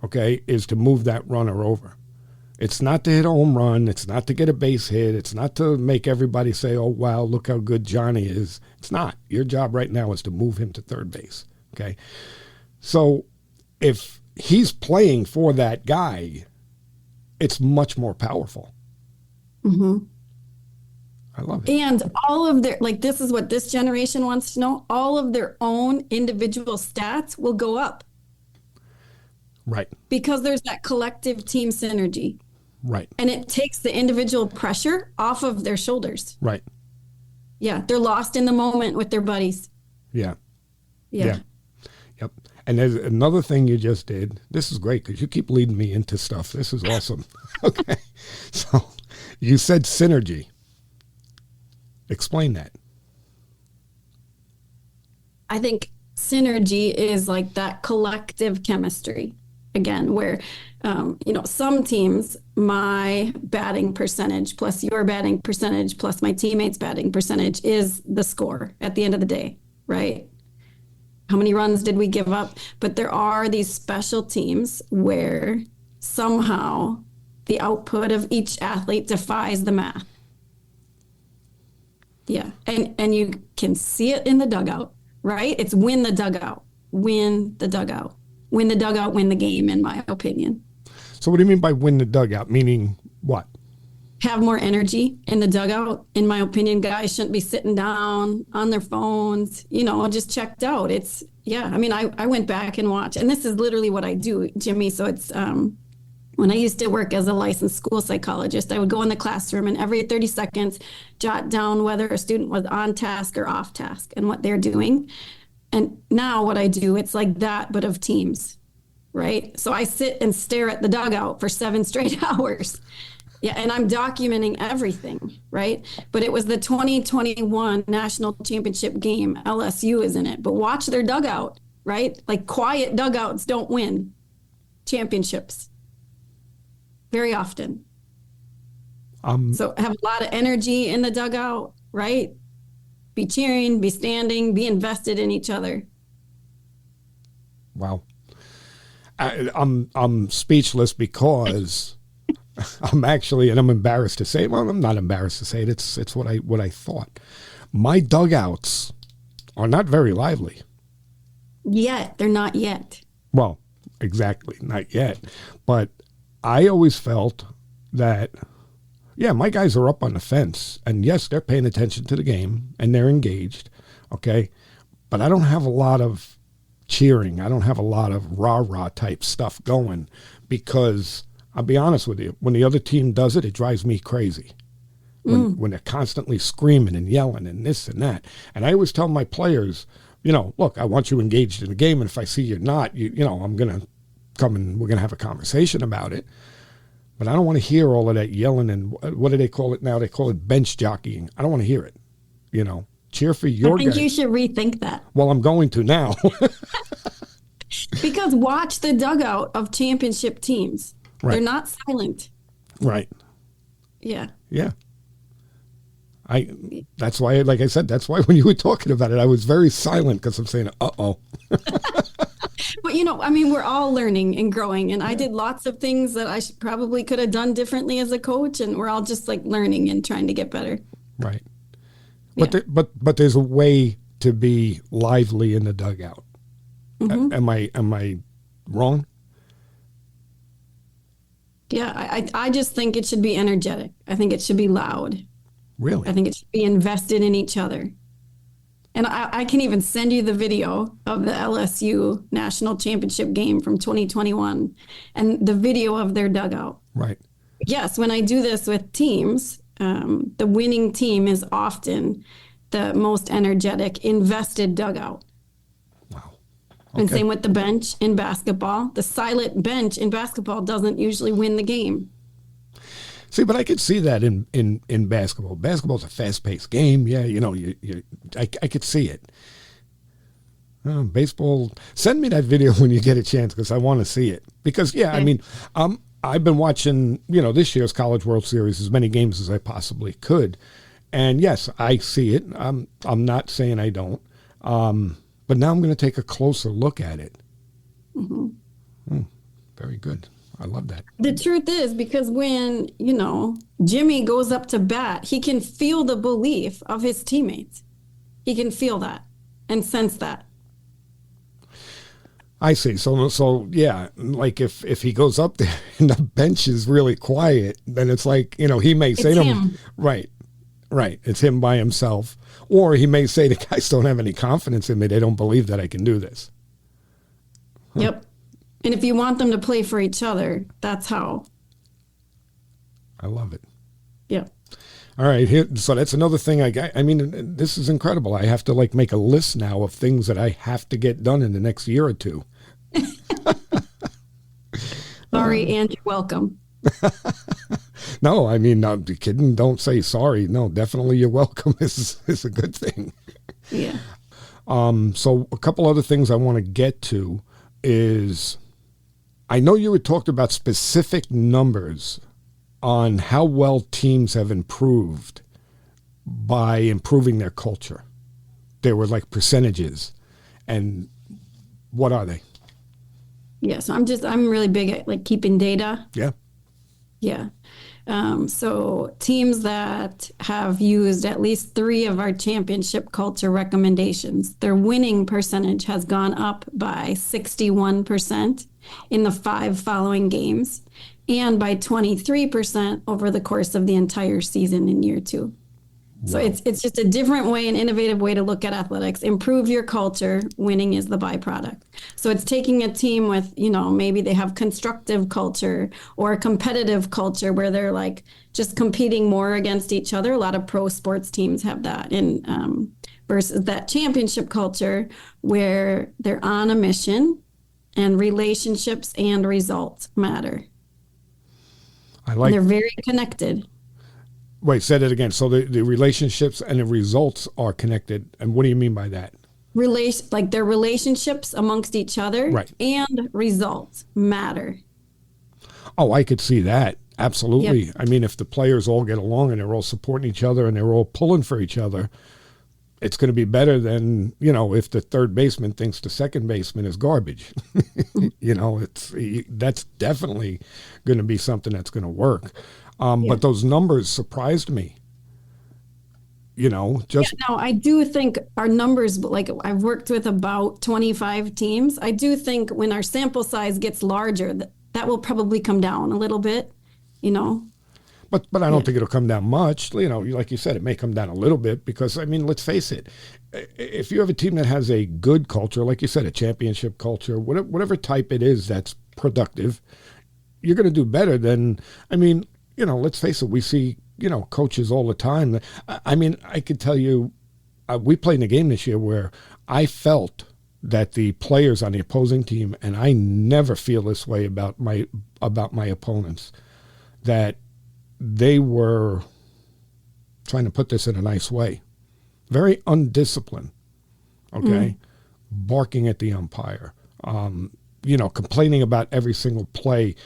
okay, is to move that runner over. It's not to hit a home run. It's not to get a base hit. It's not to make everybody say, oh, wow, look how good Johnny is. It's not. Your job right now is to move him to third base. Okay. So if he's playing for that guy, it's much more powerful. Mm-hmm. I love it. And all of their, like, this is what this generation wants to know, all of their own individual stats will go up. Right. Because there's that collective team synergy. Right. And it takes the individual pressure off of their shoulders. Right. Yeah. They're lost in the moment with their buddies. Yeah. Yeah. Yep. And there's another thing you just did. This is great because you keep leading me into stuff. This is awesome. Okay. So you said synergy. Explain that. I think synergy is like that collective chemistry again, where, some teams, my batting percentage plus your batting percentage plus my teammates' batting percentage is the score at the end of the day, right? How many runs did we give up? But there are these special teams where somehow the output of each athlete defies the math. Yeah. And you can see it in the dugout, right? It's win the dugout, win the dugout, win the dugout, win the game, in my opinion. So what do you mean by win the dugout? Meaning what? Have more energy in the dugout. In my opinion, guys shouldn't be sitting down on their phones, just checked out. It's, yeah. I mean, I went back and watched, and this is literally what I do, Jimmy. So it's, when I used to work as a licensed school psychologist, I would go in the classroom and every 30 seconds, jot down whether a student was on task or off task and what they're doing. And now what I do, it's like that, but of teams, right? So I sit and stare at the dugout for 7 straight hours. Yeah, and I'm documenting everything, right? But it was the 2021 national championship game. LSU is in it, but watch their dugout, right? Like quiet dugouts don't win championships very often. So have a lot of energy in the dugout, right? Be cheering, be standing, be invested in each other. Wow. I'm speechless because I'm actually, and I'm embarrassed to say it. Well, I'm not embarrassed to say it. It's what I thought. My dugouts are not very lively. Yet. They're not yet. Well, exactly. Not yet. But I always felt that, yeah, my guys are up on the fence. And yes, they're paying attention to the game and they're engaged. Okay. But I don't have a lot of cheering. I don't have a lot of rah-rah type stuff going because I'll be honest with you, when the other team does it, it drives me crazy. When they're constantly screaming and yelling and this and that. And I always tell my players, look, I want you engaged in the game. And if I see you're not, I'm going to come and we're going to have a conversation about it. But I don't want to hear all of that yelling and what do they call it now? They call it bench jockeying. I don't want to hear it. Cheer for your guy. I think you should rethink that. Well, I'm going to now. Because watch the dugout of championship teams. Right. They're not silent. Right. Yeah. Yeah. That's why, like I said, that's why when you were talking about it, I was very silent because I'm saying, uh-oh. But, we're all learning and growing. And I did lots of things that I probably could have done differently as a coach. And we're all just like learning and trying to get better. Right. Yeah. But there's a way to be lively in the dugout. Mm-hmm. Am I wrong? Yeah, I just think it should be energetic. I think it should be loud. Really? I think it should be invested in each other. And I can even send you the video of the LSU national championship game from 2021 and the video of their dugout. Right. Yes, when I do this with teams, the winning team is often the most energetic, invested dugout. Wow. Okay. And same with the bench in basketball. The silent bench in basketball doesn't usually win the game. See, but I could see that in basketball. Basketball's a fast-paced game. Yeah, I could see it. Baseball, send me that video when you get a chance because I want to see it. Because, yeah, okay. I've been watching, this year's College World Series as many games as I possibly could. And, yes, I see it. I'm not saying I don't. But now I'm going to take a closer look at it. Mm-hmm. Very good. I love that. The truth is, because when, Jimmy goes up to bat, he can feel the belief of his teammates. He can feel that and sense that. I see. So yeah, like if he goes up there and the bench is really quiet, then it's like, he may say to him, right. It's him by himself. Or he may say the guys don't have any confidence in me. They don't believe that I can do this. Huh. Yep. And if you want them to play for each other, that's how. I love it. Yeah. All right. So that's another thing I got. This is incredible. I have to make a list now of things that I have to get done in the next year or two. Sorry, and you're welcome. No, I'm kidding. Don't say sorry. No, definitely you're welcome is a good thing. Yeah. So a couple other things I want to get to is I know you had talked about specific numbers on how well teams have improved by improving their culture. There were percentages. And what are they? Yeah, so I'm really big at keeping data. Yeah. Yeah. So teams that have used at least 3 of our championship culture recommendations, their winning percentage has gone up by 61% in the 5 following games and by 23% over the course of the entire season in year 2. Wow. So it's just a different way, an innovative way to look at athletics. Improve your culture. Winning is the byproduct. So it's taking a team with, maybe they have constructive culture or a competitive culture where they're just competing more against each other. A lot of pro sports teams have that. And versus that championship culture where they're on a mission and relationships and results matter. And they're very connected. Wait, say that again. So the relationships and the results are connected. And what do you mean by that? Like their relationships amongst each other, right, and results matter. Oh, I could see that. Absolutely. Yep. I mean, if the players all get along and they're all supporting each other and they're all pulling for each other, it's going to be better than, if the third baseman thinks the second baseman is garbage. That's definitely going to be something that's going to work. But those numbers surprised me. No, I do think our numbers, like I've worked with about 25 teams. I do think when our sample size gets larger, that will probably come down a little bit, But I don't think it'll come down much. Like you said, it may come down a little bit because, let's face it. If you have a team that has a good culture, like you said, a championship culture, whatever type it is that's productive, you're going to do better than, let's face it, we see, coaches all the time. I could tell you, we played in a game this year where I felt that the players on the opposing team, and I never feel this way about my opponents, that they were, trying to put this in a nice way, very undisciplined, okay? Barking at the umpire, complaining about every single play.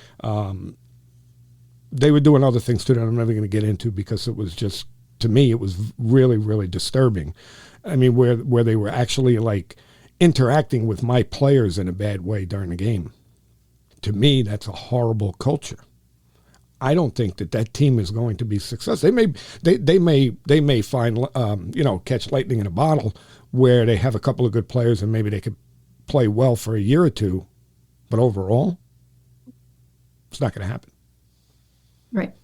They were doing other things too that I'm never going to get into because it was just, to me, it was really, really disturbing. Where they were actually like interacting with my players in a bad way during the game. To me, that's a horrible culture. I don't think that team is going to be successful. They may find catch lightning in a bottle where they have a couple of good players and maybe they could play well for a year or two, but overall, it's not going to happen. Right.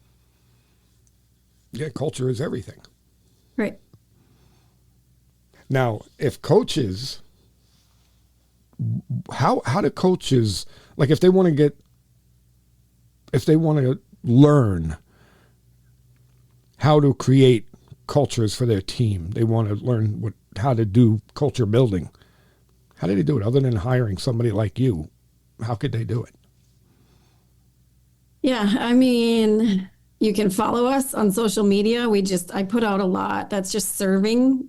Yeah, culture is everything. Right. Now, if coaches, how do coaches, like if they want to learn how to create cultures for their team, they want to learn how to do culture building. How do they do it other than hiring somebody like you? How could they do it? Yeah, you can follow us on social media. I put out a lot that's just serving,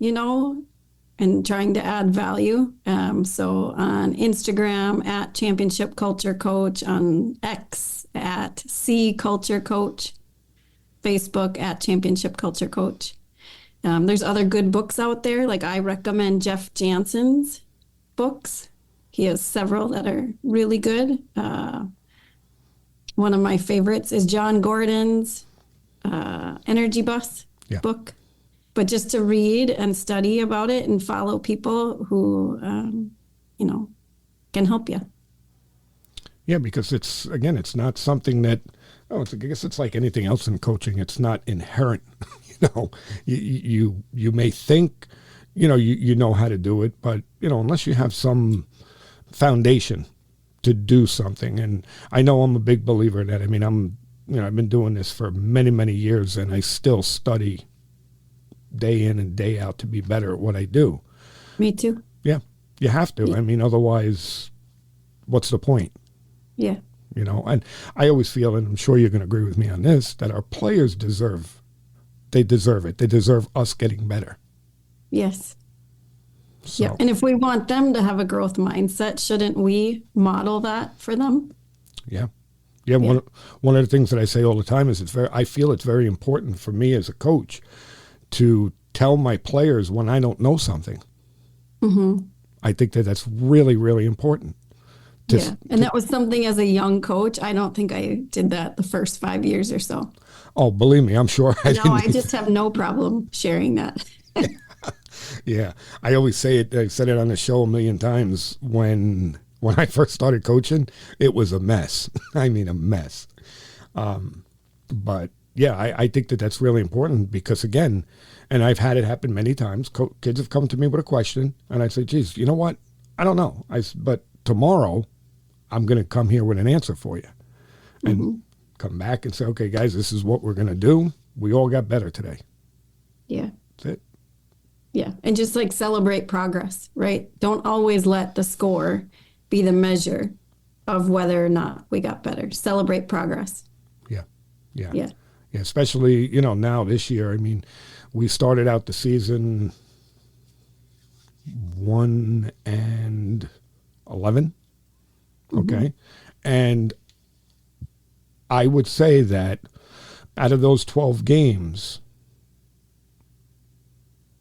and trying to add value. So on Instagram at Championship Culture Coach, on X at C Culture Coach, Facebook at Championship Culture Coach. There's other good books out there. Like I recommend Jeff Jansen's books. He has several that are really good. One of my favorites is John Gordon's Energy Bus book. But just to read and study about it and follow people who, can help you. Yeah, because it's not something that, I guess it's like anything else in coaching. It's not inherent. You may think, you know how to do it, but, unless you have some foundation to do something. And I know I'm a big believer in that. I've been doing this for many, many years and I still study day in and day out to be better at what I do. Me too. Yeah, you have to. Yeah. Otherwise, what's the point? Yeah. And I always feel, and I'm sure you're going to agree with me on this, that our players deserve it. They deserve us getting better. Yes. So. Yeah. And if we want them to have a growth mindset, shouldn't we model that for them? Yeah. Yeah. One of the things that I say all the time is I feel it's very important for me as a coach to tell my players when I don't know something. Mm-hmm. I think that's really, really important. And that was something as a young coach, I don't think I did that the first 5 years or so. Oh, believe me, I'm sure I didn't. I just have no problem sharing that. Yeah. I always say it. I've said it on the show a million times. When I first started coaching, it was a mess. A mess. But yeah, I think that's really important because, again, and I've had it happen many times. Kids have come to me with a question, and I say, geez, you know what? I don't know. But tomorrow, I'm going to come here with an answer for you. And come back and say, okay, guys, this is what we're going to do. We all got better today. Yeah. That's it. Yeah. And just celebrate progress, right? Don't always let the score be the measure of whether or not we got better. Celebrate progress. Yeah. Yeah. Yeah. Yeah. Especially, now this year, I mean, we started out the season 1-11. Okay. And I would say that out of those 12 games,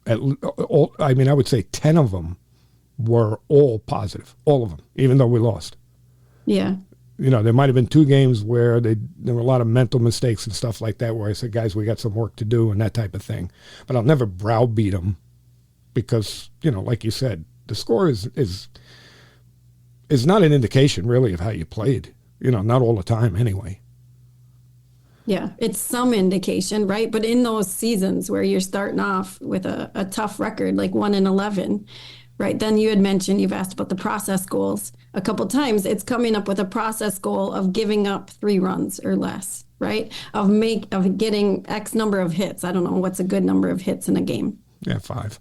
I would say 10 of them were all positive, all of them, even though we lost. Yeah. There might have been 2 games where there were a lot of mental mistakes and stuff like that, where I said, guys, we got some work to do and that type of thing. But I'll never browbeat them because, like you said, the score is not an indication really of how you played, not all the time anyway. Yeah, it's some indication, right? But in those seasons where you're starting off with a tough record, like 1-11, right? Then you had mentioned, you've asked about the process goals a couple of times. It's coming up with a process goal of giving up 3 runs or less, right? Of getting X number of hits. I don't know what's a good number of hits in a game. Yeah, 5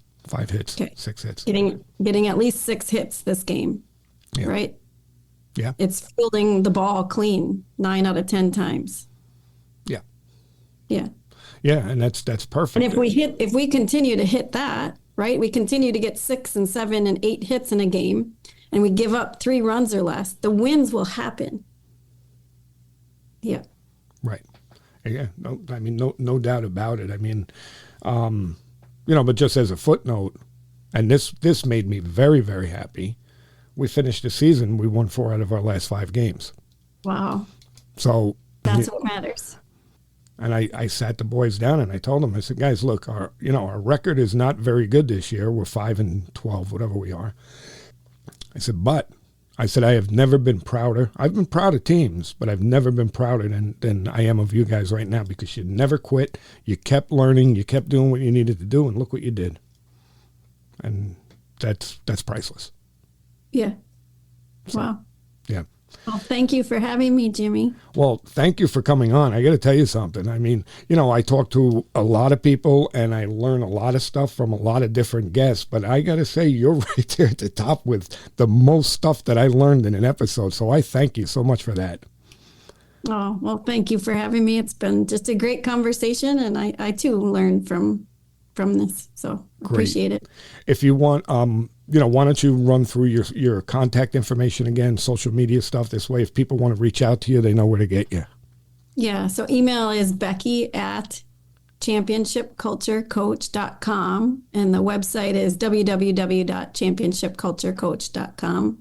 hits, okay. 6 hits. Getting at least 6 hits this game, right? Yeah. It's fielding the ball clean 9 out of 10 times. Yeah. Yeah. Yeah, and that's perfect. And if we continue to hit that, right? We continue to get 6 and 7 and 8 hits in a game, and we give up 3 runs or less, the wins will happen. Yeah. Right. Yeah. No doubt about it. I mean, but just as a footnote, and this made me very, very happy. We finished the season. We won 4 out of our last 5 games. Wow. So that's what matters. And I sat the boys down and I told them, I said, guys, look, our record is not very good this year. We're 5-12, whatever we are. I said, I have never been prouder. I've been proud of teams, but I've never been prouder than I am of you guys right now, because you never quit. You kept learning. You kept doing what you needed to do, and look what you did. And that's priceless. Yeah. So, wow. Yeah. Well, thank you for having me, Jimmy. Well, thank you for coming on. I got to tell you something. I mean, I talk to a lot of people and I learn a lot of stuff from a lot of different guests, but I got to say you're right there at the top with the most stuff that I learned in an episode. So I thank you so much for that. Oh, well, thank you for having me. It's been just a great conversation, and I too learned from this. So appreciate it. If you want, why don't you run through your contact information again, social media stuff. This way, if people want to reach out to you, they know where to get you. Yeah. So email is Becky@championshipculturecoach.com. And the website is www.championshipculturecoach.com.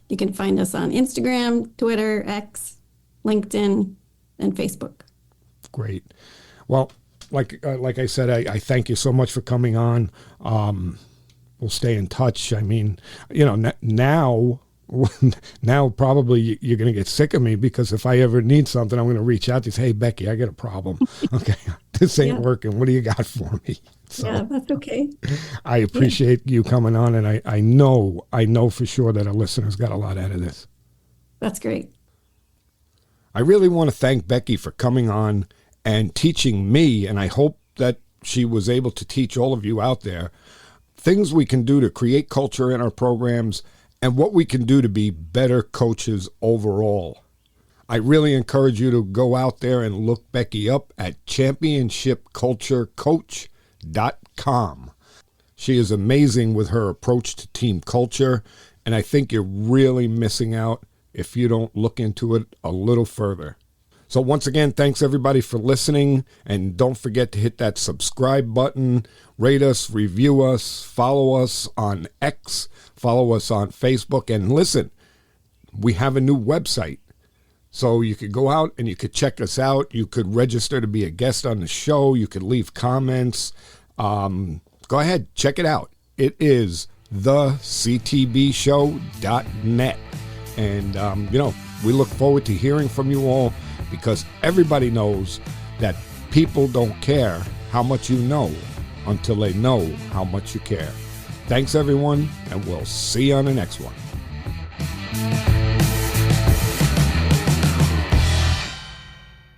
You can find us on Instagram, Twitter, X, LinkedIn, and Facebook. Great. Well, like I said, I thank you so much for coming on. We'll stay in touch. I mean, now probably you're going to get sick of me, because if I ever need something, I'm going to reach out to you and say, hey, Becky, I got a problem. Okay, this ain't working. What do you got for me? So, yeah, that's okay. I appreciate you coming on, and I know for sure that our listeners got a lot out of this. That's great. I really want to thank Becky for coming on and teaching me, and I hope that she was able to teach all of you out there things we can do to create culture in our programs and what we can do to be better coaches overall. I really encourage you to go out there and look Becky up at championshipculturecoach.com. She is amazing with her approach to team culture, and I think you're really missing out if you don't look into it a little further. So once again, thanks everybody for listening, and don't forget to hit that subscribe button, rate us, review us, follow us on X, follow us on Facebook, and listen, we have a new website. So you could go out and you could check us out. You could register to be a guest on the show. You could leave comments. Go ahead, check it out. It is thectbshow.net. And, we look forward to hearing from you all, because everybody knows that people don't care how much you know until they know how much you care. Thanks, everyone, and we'll see you on the next one.